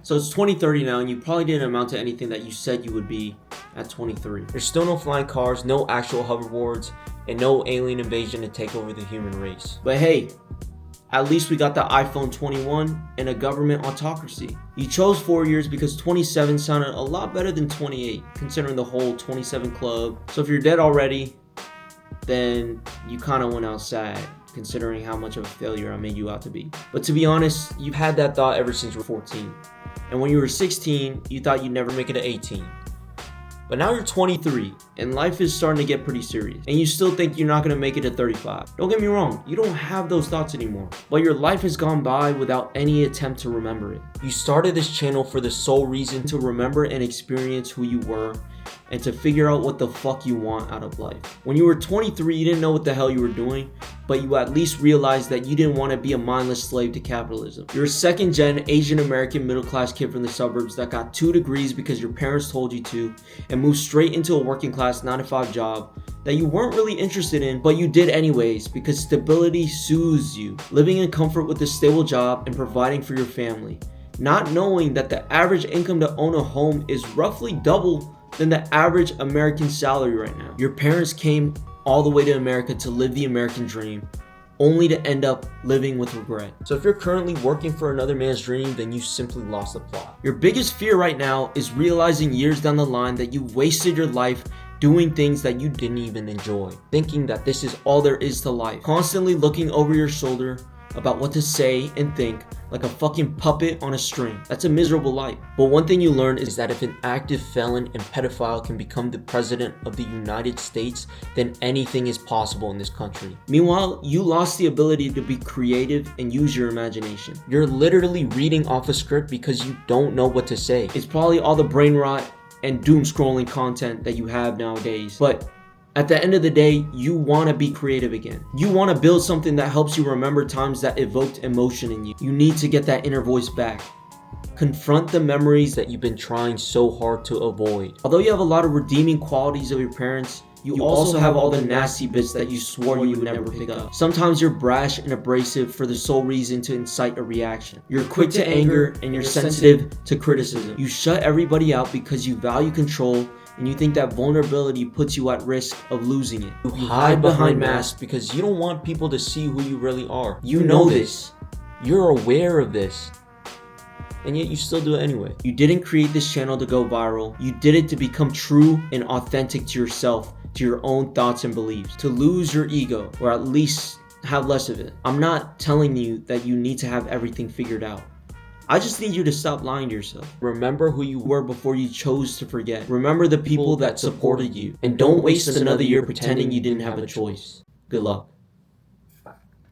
So it's 2030 now, and you probably didn't amount to anything that you said you would be at 23. There's still no flying cars, no actual hoverboards, and no alien invasion to take over the human race. But hey, at least we got the iPhone 21 and a government autocracy. You chose 4 years because 27 sounded a lot better than 28, considering the whole 27 club. So if you're dead already, then you kind of went out sad, considering how much of a failure I made you out to be. But to be honest, You've had that thought ever since you were 14. and when you were 16, you thought you'd never make it to 18. But now you're 23, and life is starting to get pretty serious, and you still think you're not going to make it to 35. Don't get me wrong, you don't have those thoughts anymore, but your life has gone by without any attempt to remember it. You started this channel for the sole reason To remember and experience who you were, and to figure out what the fuck you want out of life. When you were 23, you didn't know what the hell you were doing, but you at least realized that you didn't want to be a mindless slave to capitalism. You're a second-gen Asian American middle-class kid from the suburbs that got 2 degrees because your parents told you to, and moved straight into a working-class 9-to-5 job that you weren't really interested in, but you did anyways because stability soothes you. Living in comfort with a stable job and providing for your family, not knowing that the average income to own a home is roughly double than the average American salary right now. Your parents came all the way to America to live the American dream, only to end up living with regret. So if you're currently working for another man's dream, then you simply lost the plot. Your biggest fear right now is realizing years down the line that you wasted your life doing things that you Didn't even enjoy. thinking that this is all there is to life. Constantly looking over your shoulder about what to say and think like a fucking puppet on a string. That's a miserable life. But one thing you learn Is that if an active felon and pedophile can become the president of the United States, then anything is possible in this country. meanwhile, you lost the ability to be creative and use your imagination. You're literally reading off a script because you don't know what to say. It's probably all the brain rot and doom scrolling content that you have nowadays. But at the end of the day, you want to be creative again. You want to build something that helps you remember times that evoked emotion in you. You need to get that inner voice back. Confront the memories that That you've been trying so hard to avoid. although you have a lot of redeeming qualities of your parents, you also have all the nasty bits that you swore you would never pick up. Sometimes you're brash and abrasive for the sole reason to incite a reaction. You're quick to anger and you're sensitive to criticism. You shut everybody out because you value control and you think that vulnerability puts you at risk of losing it. You hide behind masks because you don't want people to see who you really are. You know this. You're aware of this. And yet you still do it anyway. You didn't create this channel to go viral. You did it to become true and authentic to yourself, to your own thoughts and beliefs, to lose your ego, or at least have less of it. I'm not telling you that you need to have everything figured out. I just need you to stop lying to yourself. Remember who you were. Were before you chose to forget. Remember the people that supported you. And don't waste another year pretending you didn't have a choice. Good luck.